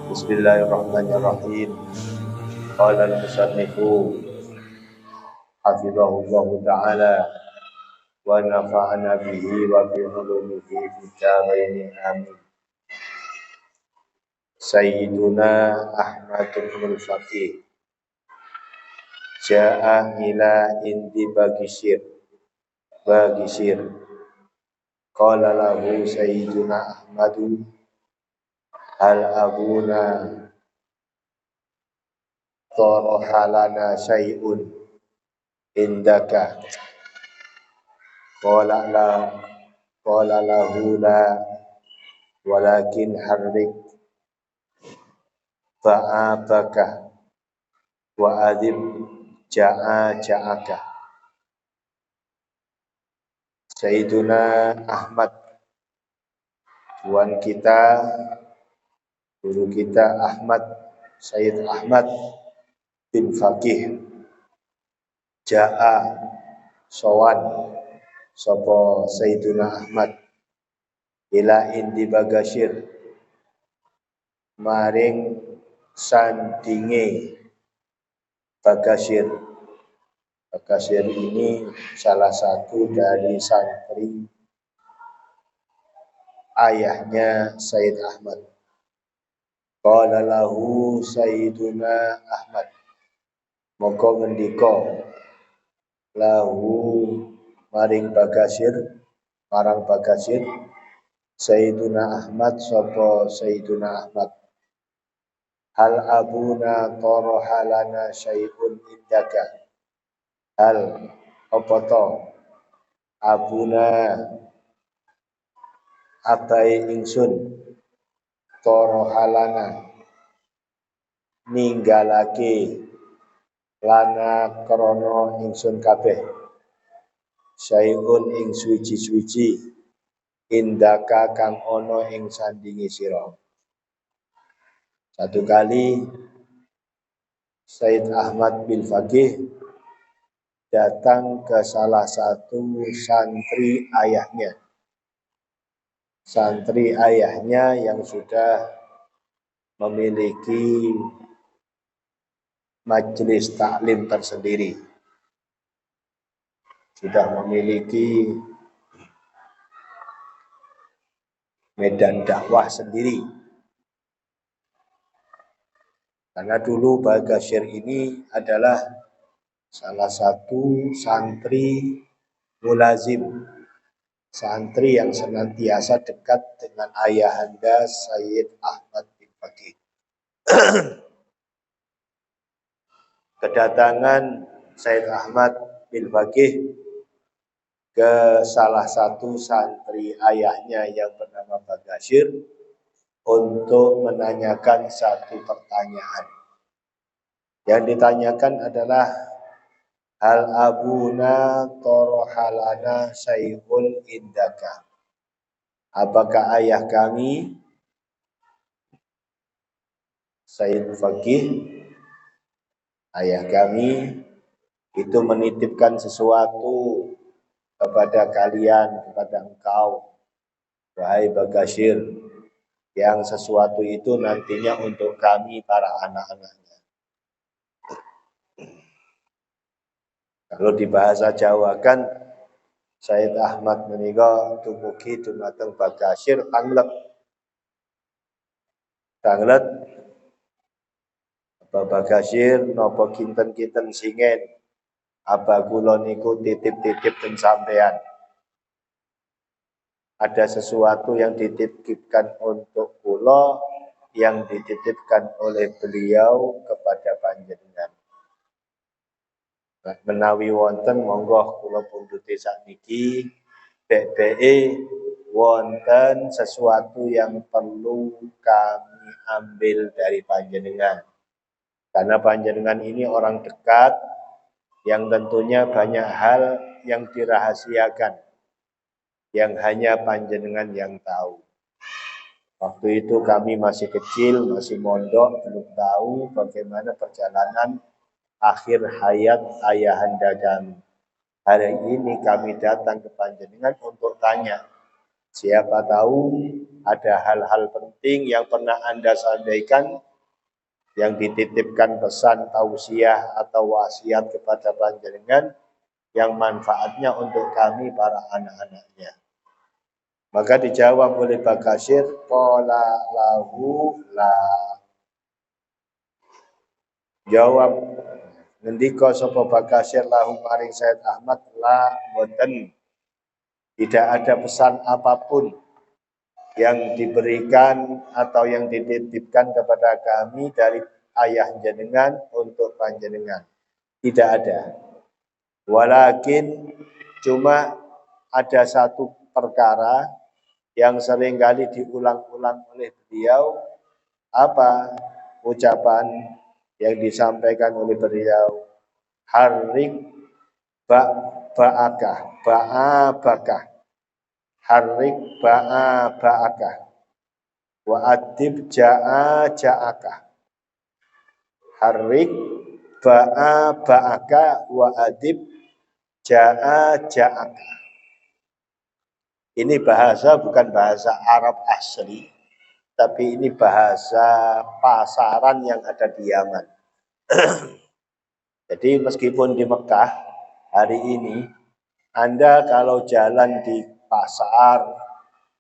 Bismillahirrahmanirrahim. Qala al-musannifu hafizahullahu ta'ala wa nafa'ana bihi wa bi ulumihi fid dharain amin. Sayyiduna Ahmad bin Faqih ja'a ila indi Bagisir. Qala lahu Sayyiduna Ahmadu hal abuna tarahalana syai'un indaka. Qala lahu la walakin harrik fa'abaka wa adib ja'aka. Sayyiduna Ahmad, tuan kita, guru kita Ahmad, Sayyid Ahmad bin Faqih ja'a sowan sapa Sayyiduna Ahmad ila indi Bagasir maring sandinge Bagasir. Bagasir ini salah satu dari santri ayahnya Sayyid Ahmad. Qala lahu Sayyiduna Ahmad, moko ngendika lahu maring Bagasir, marang Bagasir Sayyiduna Ahmad sapa Sayyiduna Ahmad, hal abuna tarahalana syai'un indaka. Hal apa to abuna abai ingsun tarahalana ninggalake lana krana ingsun kabeh syai'un ing suci-suci indaka kang ana ing sandinge sira. Satu kali Sayyid Ahmad bin Faqih datang ke salah satu santri ayahnya. Santri ayahnya yang sudah memiliki majelis taklim tersendiri. Sudah memiliki medan dakwah sendiri. Karena dulu Bagasir ini adalah salah satu santri mulazim, santri yang senantiasa dekat dengan ayahanda Sayyid Ahmad bin Faqih. Kedatangan Sayyid Ahmad bin Faqih ke salah satu santri ayahnya yang bernama Bagasir untuk menanyakan satu pertanyaan. Yang ditanyakan adalah hal abuna tarahalana syai'un indaka. Apakah ayah kami Sayyid Faqih, ayah kami itu menitipkan sesuatu kepada kalian, kepada engkau, wahai Bagasir, yang sesuatu itu nantinya untuk kami para anak-anaknya. Kalau di bahasa Jawa kan Sayyid Ahmad menika dumugi dumateng Bagasir tanglet. Tanglet Bapak Bagasir napa kinten-kinten singen. Aba kula niku titip-titip teng sampean. Ada sesuatu yang dititipkan untuk kula yang dititipkan oleh beliau kepada panjenengan. Menawi wonten monggo kula punduti sakniki beke wonten sesuatu yang perlu kami ambil dari panjenengan. Karena panjenengan ini orang dekat yang tentunya banyak hal yang dirahasiakan yang hanya panjenengan yang tahu. Waktu itu kami masih kecil, masih mondok, belum tahu bagaimana perjalanan akhir hayat ayahanda kami. Hari ini kami datang ke panjenengan untuk tanya, Siapa tahu ada hal-hal penting yang pernah Anda sampaikan, yang dititipkan pesan tausiah atau wasiat kepada panjenengan, yang manfaatnya untuk kami para anak-anaknya. Maka dijawab oleh Bakasyir, qala lahu la. Jawab ngendika sapa Bakasyir lahu maring Said Ahmad, la boten. Tidak ada pesan apapun yang diberikan atau yang dititipkan kepada kami dari ayah jenengan untuk panjenengan. Tidak ada. Walakin cuma ada satu perkara yang seringkali diulang-ulang oleh beliau, apa ucapan yang disampaikan oleh beliau, harik ba'abakah, harik ba'abakah, wa adib ja'akah, harik ba'abakah, wa adib ja'akah. Ini bahasa bukan bahasa Arab asli, tapi ini bahasa pasaran yang ada di Yaman. Jadi meskipun di Mekah hari ini, Anda kalau jalan di pasar,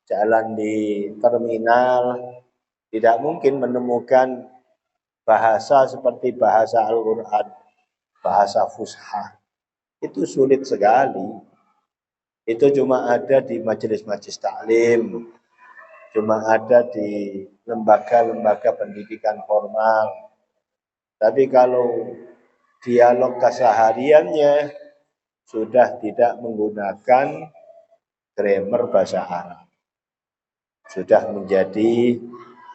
jalan di terminal, tidak mungkin menemukan bahasa seperti bahasa Al-Quran, bahasa Fusha. Itu sulit sekali. Itu cuma ada di majelis-majelis taklim, cuma ada di lembaga-lembaga pendidikan formal. Tapi kalau dialog kesehariannya sudah tidak menggunakan grammar bahasa Arab. Sudah menjadi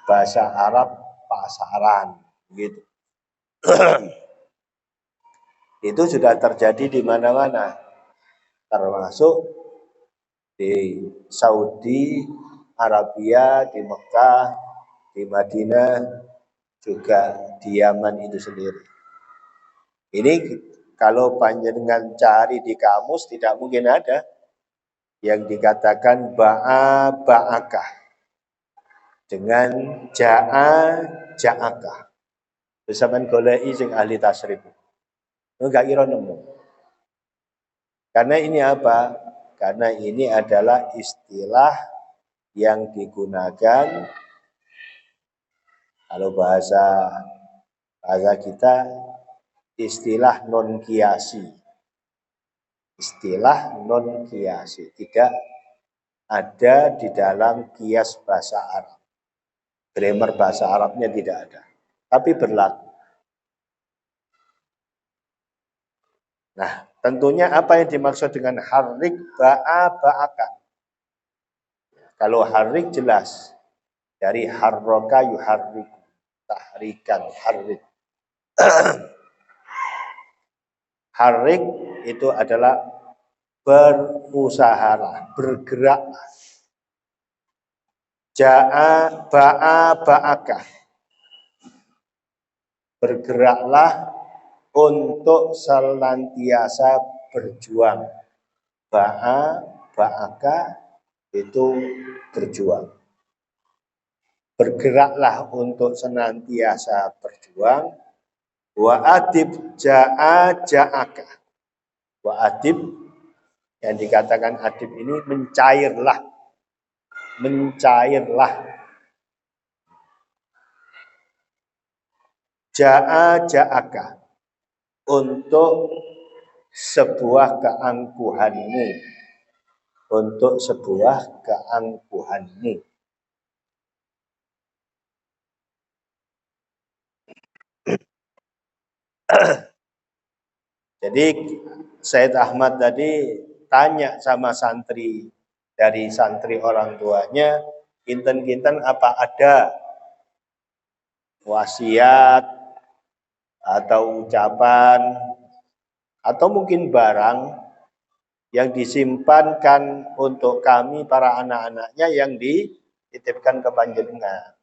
bahasa Arab pasaran, gitu. Itu sudah terjadi di mana-mana, termasuk di Saudi Arabia, di Mekah, di Madinah, juga di Yaman itu sendiri. Ini kalau panjenengan cari di kamus tidak mungkin ada yang dikatakan ba'akah dengan ja'akah. Bersama golei sing ahli tasrif. Enggak kira nemu. Karena ini apa? Karena ini adalah istilah yang digunakan kalau bahasa kita istilah non kiasi. Istilah non kiasi tidak ada di dalam kias bahasa Arab. Grammar bahasa Arabnya tidak ada, tapi berlaku. Nah, tentunya apa yang dimaksud dengan harik ba'akah? Kalau harik jelas dari harroka yuharrik, tahrikan, harik. Harik itu adalah berusahalah, bergeraklah. Ba'akah, bergeraklah untuk senantiasa berjuang. Ba'akah itu berjuang. Bergeraklah untuk senantiasa berjuang. Wa adib ja'akah. Wa adib, yang dikatakan adib ini mencairlah. Mencairlah. Ja'akah. Untuk sebuah keangkuhanmu. Untuk sebuah keangkuhanmu. Jadi Said Ahmad tadi tanya sama santri, dari santri orang tuanya, kinten-kinten apa ada wasiat atau ucapan atau mungkin barang yang disimpankan untuk kami para anak-anaknya yang dititipkan ke panjenengan.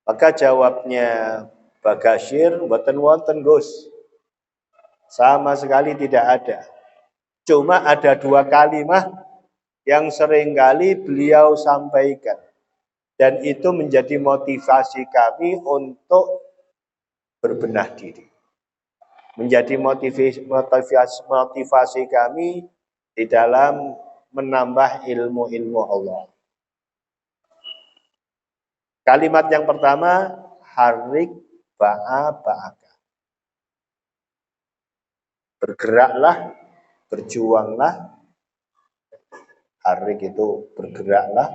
Maka jawabnya Bakasyir, mboten wonten Gus. Sama sekali tidak ada. Cuma ada 2 kalimat yang seringkali beliau sampaikan. Dan itu menjadi motivasi kami untuk berbenah diri. Menjadi motivasi kami di dalam menambah ilmu-ilmu Allah. Kalimat yang pertama, harik ba'aka. Bergeraklah, berjuanglah. Harik itu bergeraklah.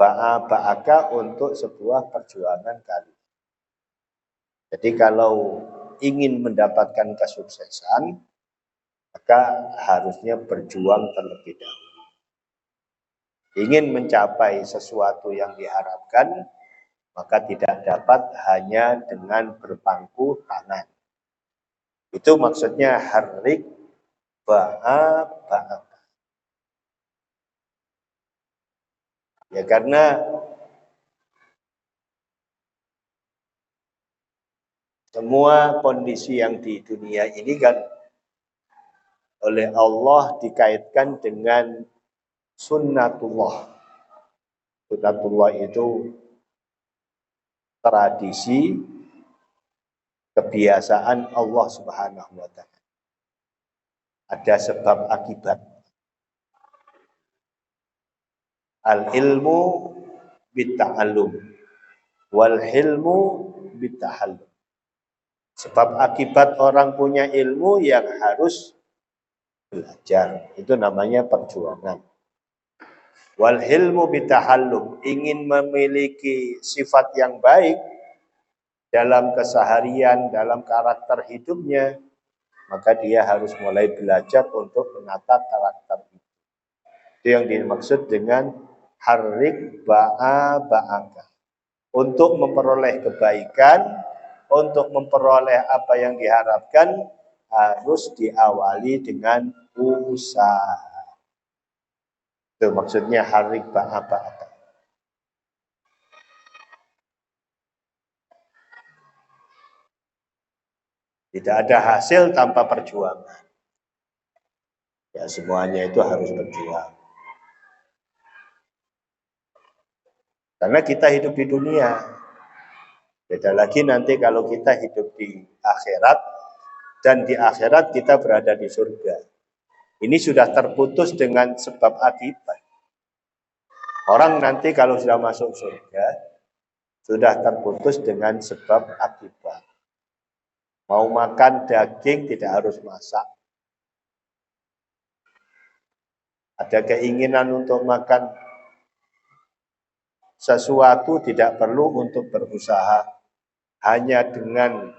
Ba'aka untuk sebuah perjuangan kali. Jadi kalau ingin mendapatkan kesuksesan, maka harusnya berjuang terlebih dahulu. Ingin mencapai sesuatu yang diharapkan, maka tidak dapat hanya dengan berpangku tangan. Itu maksudnya harik ba'aka. Ya karena semua kondisi yang di dunia ini kan oleh Allah dikaitkan dengan sunnatullah. Sunnatullah itu tradisi, kebiasaan Allah Subhanahu wa Ta'ala. Ada sebab akibat. Al-ilmu bitta'allum wal hilmu bittahallum. Sebab akibat orang punya ilmu yang harus belajar. Itu namanya perjuangan. Wal hilmu bitahallum, ingin memiliki sifat yang baik dalam keseharian, dalam karakter hidupnya, maka dia harus mulai belajar untuk menata karakter itu. Itu yang dimaksud dengan harik ba'aka. Untuk memperoleh kebaikan, untuk memperoleh apa yang diharapkan, harus diawali dengan usaha. Itu maksudnya harik ba'aka. Tidak ada hasil tanpa perjuangan. Ya semuanya itu harus berjuang. Karena kita hidup di dunia. Beda lagi nanti kalau kita hidup di akhirat. Dan di akhirat kita berada di surga. Ini sudah terputus dengan sebab akibat. Orang nanti kalau sudah masuk surga, sudah terputus dengan sebab akibat. Mau makan daging tidak harus masak. Ada keinginan untuk makan sesuatu tidak perlu untuk berusaha. Hanya dengan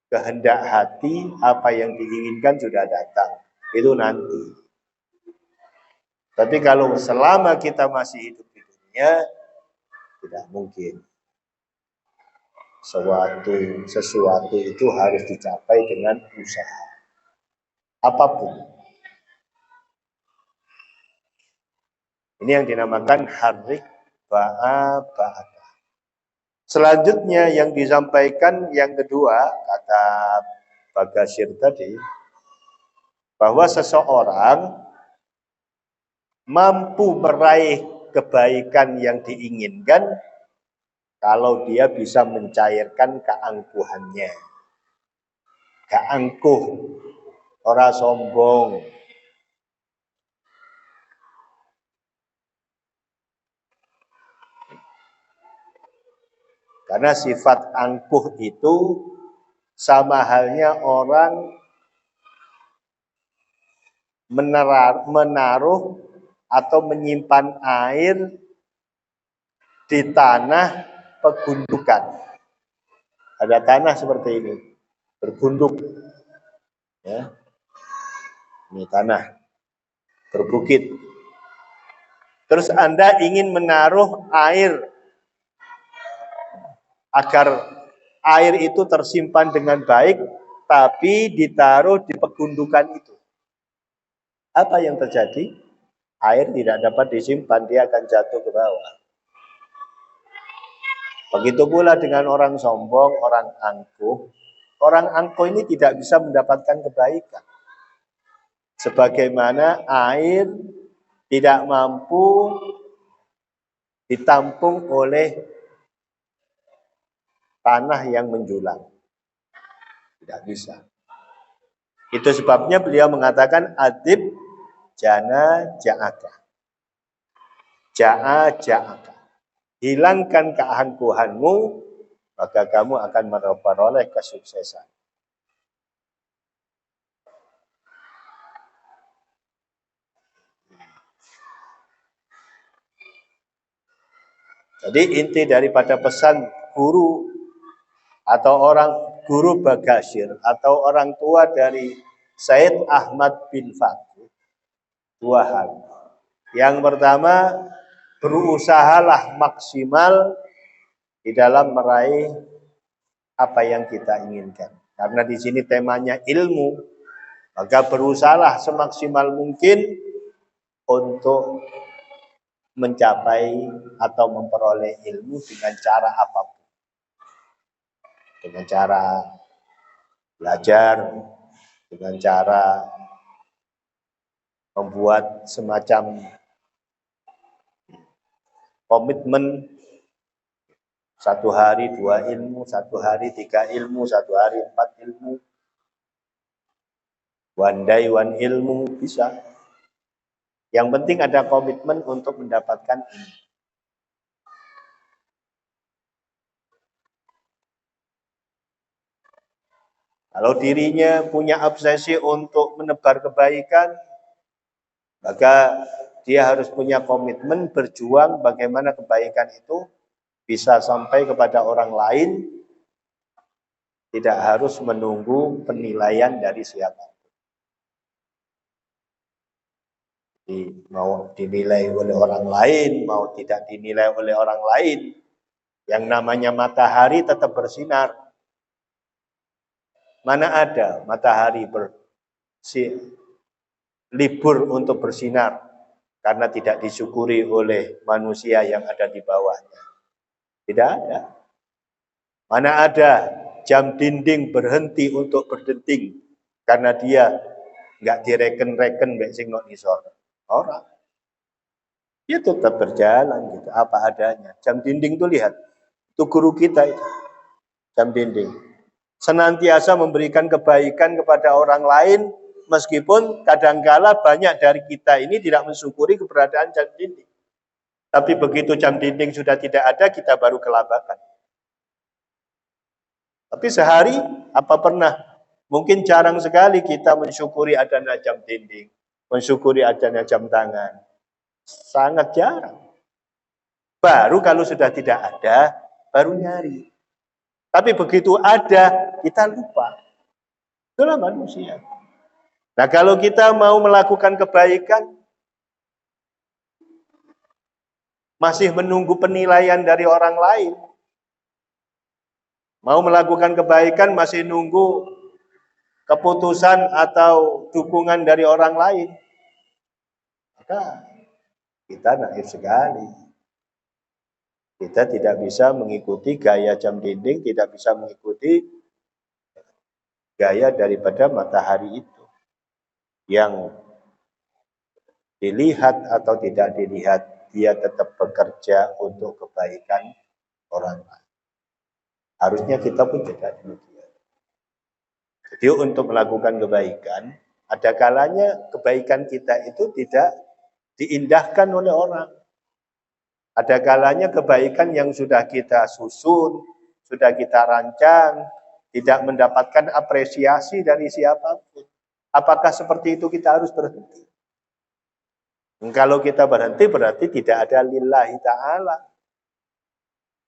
kehendak hati, apa yang diinginkan sudah datang. Itu nanti. Tapi kalau selama kita masih hidup di dunia, tidak mungkin. Sesuatu itu harus dicapai dengan usaha. Apapun. Ini yang dinamakan harik ba'aka. Selanjutnya yang disampaikan yang kedua, kata Bagasir tadi, bahwa seseorang mampu meraih kebaikan yang diinginkan kalau dia bisa mencairkan keangkuhannya. Keangkuh, ora sombong. Karena sifat angkuh itu sama halnya orang menaruh atau menyimpan air di tanah pegundukan. Ada tanah seperti ini, bergunduk. Ya. Ini tanah, berbukit. Terus Anda ingin menaruh air agar air itu tersimpan dengan baik, tapi ditaruh di pegundukan itu. Apa yang terjadi? Air tidak dapat disimpan, dia akan jatuh ke bawah. Begitu pula dengan orang sombong, orang angkuh. Orang angkuh ini tidak bisa mendapatkan kebaikan. sebagaimana air tidak mampu ditampung oleh tanah yang menjulang. Tidak bisa. Itu sebabnya beliau mengatakan adib jana ja'aka. Ja'a ja'aka. Hilangkan keangkuhanmu, maka kamu akan memperoleh kesuksesan. Jadi inti daripada pesan guru atau orang guru Bagasir atau orang tua dari Said Ahmad bin Fakih, dua hal. Yang pertama, berusahalah maksimal di dalam meraih apa yang kita inginkan. Karena di sini temanya ilmu, maka berusahalah semaksimal mungkin untuk mencapai atau memperoleh ilmu dengan cara apapun. Dengan cara belajar, dengan cara membuat semacam komitmen 1 hari 2 ilmu, 1 hari 3 ilmu, 1 hari 4 ilmu, one day 1 ilmu, bisa. Yang penting ada komitmen untuk mendapatkan ilmu. Kalau dirinya punya obsesi untuk menebar kebaikan, maka dia harus punya komitmen berjuang bagaimana kebaikan itu bisa sampai kepada orang lain, tidak harus menunggu penilaian dari siapa. Jadi, mau dinilai oleh orang lain, mau tidak dinilai oleh orang lain, yang namanya matahari tetap bersinar. Mana ada matahari libur untuk bersinar karena tidak disyukuri oleh manusia yang ada di bawahnya. Tidak ada. Mana ada jam dinding berhenti untuk berdenting karena dia nggak direken-reken mbek sing nok isor. Orang. Dia tetap berjalan gitu, apa adanya. Jam dinding tuh lihat. Itu guru kita itu. Jam dinding. Senantiasa memberikan kebaikan kepada orang lain, meskipun kadangkala banyak dari kita ini tidak mensyukuri keberadaan jam dinding. Tapi begitu jam dinding sudah tidak ada, kita baru kelabakan. Tapi sehari, apa pernah? Mungkin jarang sekali kita mensyukuri adanya jam dinding, mensyukuri adanya jam tangan. Sangat jarang. Baru kalau sudah tidak ada, baru nyari. Tapi begitu ada, kita lupa. Itulah manusia. Nah, kalau kita mau melakukan kebaikan, masih menunggu penilaian dari orang lain. Mau melakukan kebaikan, masih nunggu keputusan atau dukungan dari orang lain. Maka kita naif sekali. Kita tidak bisa mengikuti gaya jam dinding, tidak bisa mengikuti gaya daripada matahari itu. Yang dilihat atau tidak dilihat, dia tetap bekerja untuk kebaikan orang lain. Harusnya kita pun tidak demikian. Jadi untuk melakukan kebaikan, ada kalanya kebaikan kita itu tidak diindahkan oleh orang. Ada kalanya kebaikan yang sudah kita susun, sudah kita rancang, tidak mendapatkan apresiasi dari siapapun. Apakah seperti itu kita harus berhenti? Kalau kita berhenti berarti tidak ada lillahi ta'ala.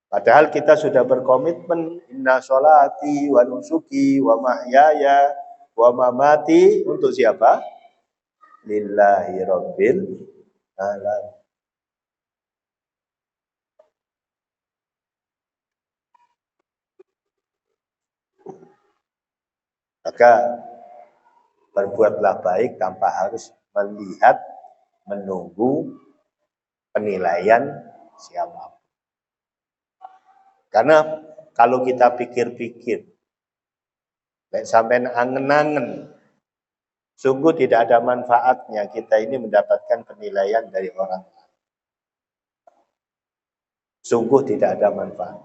Padahal kita sudah berkomitmen inna sholati wa nusuki wa mahyaya wa mamati untuk siapa? Lillahi rabbil alamin. Maka berbuatlah baik tanpa harus melihat, menunggu penilaian siapapun. Karena kalau kita pikir-pikir, sampai angen-angen Sungguh tidak ada manfaatnya kita ini mendapatkan penilaian dari orang lain. Sungguh tidak ada manfaat.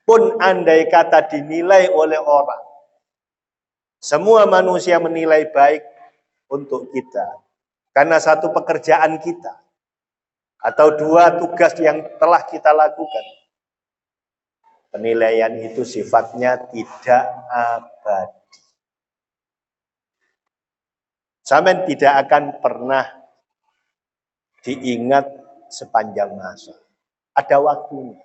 Pun andai kata dinilai oleh orang, semua manusia menilai baik untuk kita karena satu pekerjaan kita atau dua tugas yang telah kita lakukan. Penilaian itu sifatnya tidak abadi. Sampai tidak akan pernah diingat sepanjang masa. Ada waktunya.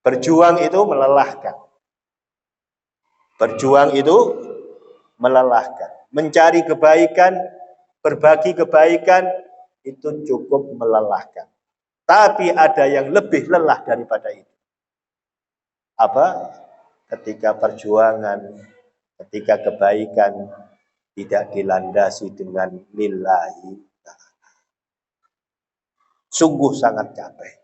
Berjuang itu melelahkan. Berjuang itu melelahkan. Mencari kebaikan, berbagi kebaikan itu cukup melelahkan. Tapi ada yang lebih lelah daripada itu. Apa? Ketika perjuangan, ketika kebaikan tidak dilandasi dengan lillahi, sungguh sangat capek.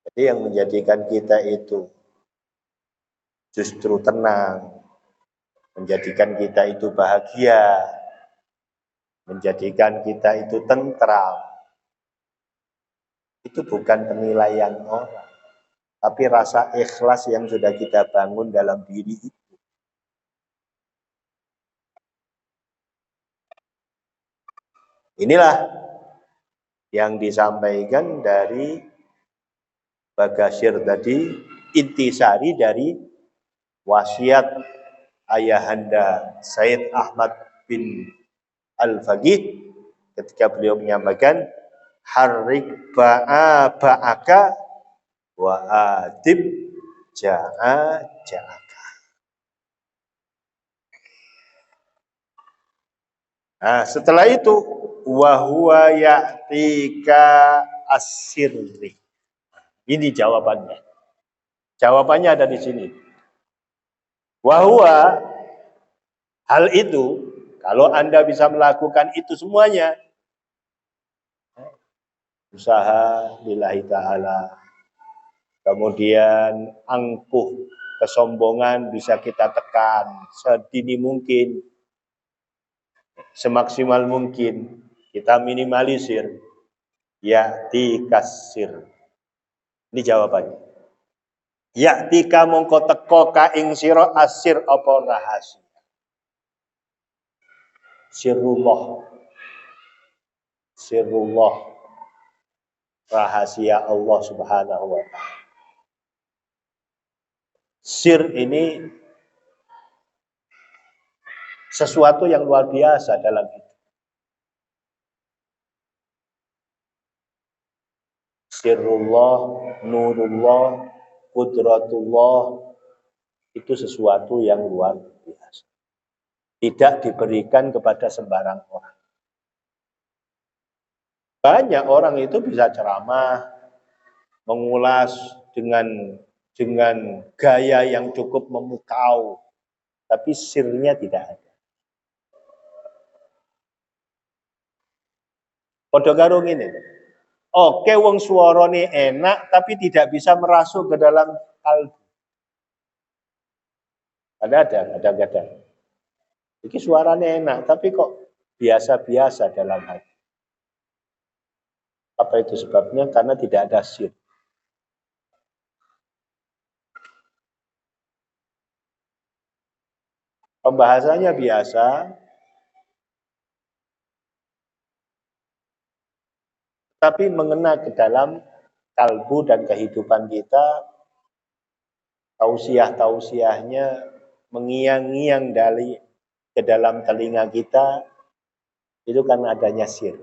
Jadi yang menjadikan kita itu justru tenang, menjadikan kita itu bahagia, menjadikan kita itu tentram, itu bukan penilaian orang, tapi rasa ikhlas yang sudah kita bangun dalam diri itu. Inilah yang disampaikan dari Bagasyir tadi, intisari dari wasiat ayahanda Said Ahmad bin Al-Faqih ketika beliau menyampaikan harrik ba'aka wa adib ja'aka. Nah, setelah itu wa huwa ya'tika as-sirri. Ini jawabannya. Jawabannya ada di sini. Wa huwa, hal itu, kalau Anda bisa melakukan itu semuanya, usaha lillahi ta'ala, kemudian angkuh kesombongan bisa kita tekan sedini mungkin, semaksimal mungkin kita minimalisir, ya'ti kasir. Ini jawabannya. Ya'ti ka mongko teko ka ing sira asir apa rahasia. Sirullah. Sirullah. Rahasia Allah Subhanahu wa ta'ala. Sir ini sesuatu yang luar biasa dalam hidup. Sirullah, nurullah, qudratullah itu sesuatu yang luar biasa. Tidak diberikan kepada sembarang orang. Banyak orang itu bisa ceramah, mengulas dengan gaya yang cukup memukau, tapi sirnya tidak ada. Padha karo ngene. Oke, wong suarane enak, tapi tidak bisa merasuk ke dalam kalbu. Ada kadang-kadang. Iki suaranya enak, tapi kok biasa-biasa dalam hati. Apa itu sebabnya? Karena tidak ada sir. Pembahasannya biasa, tapi mengena ke dalam kalbu dan kehidupan kita, tausiah-tausiahnya mengiang-ngiang dari ke dalam telinga kita, itu karena adanya sir.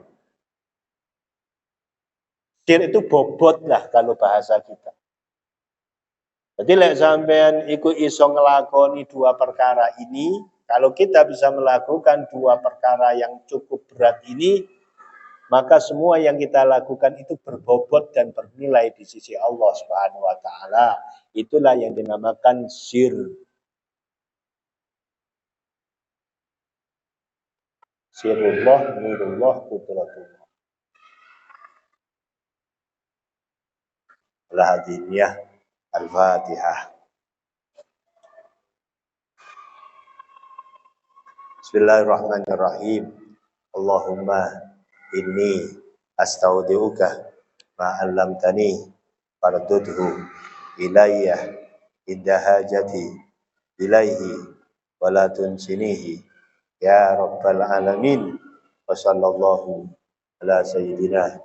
Sir itu bobot lah kalau bahasa kita. Jadi lek sampean iku iso ngelakoni dua perkara ini, kalau kita bisa melakukan dua perkara yang cukup berat ini, maka semua yang kita lakukan itu berbobot dan bernilai di sisi Allah Subhanahu wa taala. Itulah yang dinamakan sir. sirullah, nurullah, qudratullah. Al-Hadiniyah Al-Fatihah. Bismillahirrahmanirrahim. Allahumma inni astaudiuka ma 'allamtani fardudhu ilayya idda hajati ilaihi wa la tunsinihi ya rabbal alamin. Wa sallallahu ala sayyidina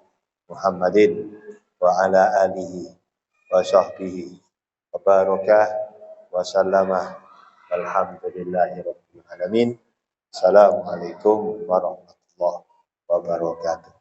Muhammadin wa ala alihi wa sahbihi wa baraka wa sallama walhamdulillahi rabbil alamin. Assalamualaikum warahmatullahi wabarakatuh.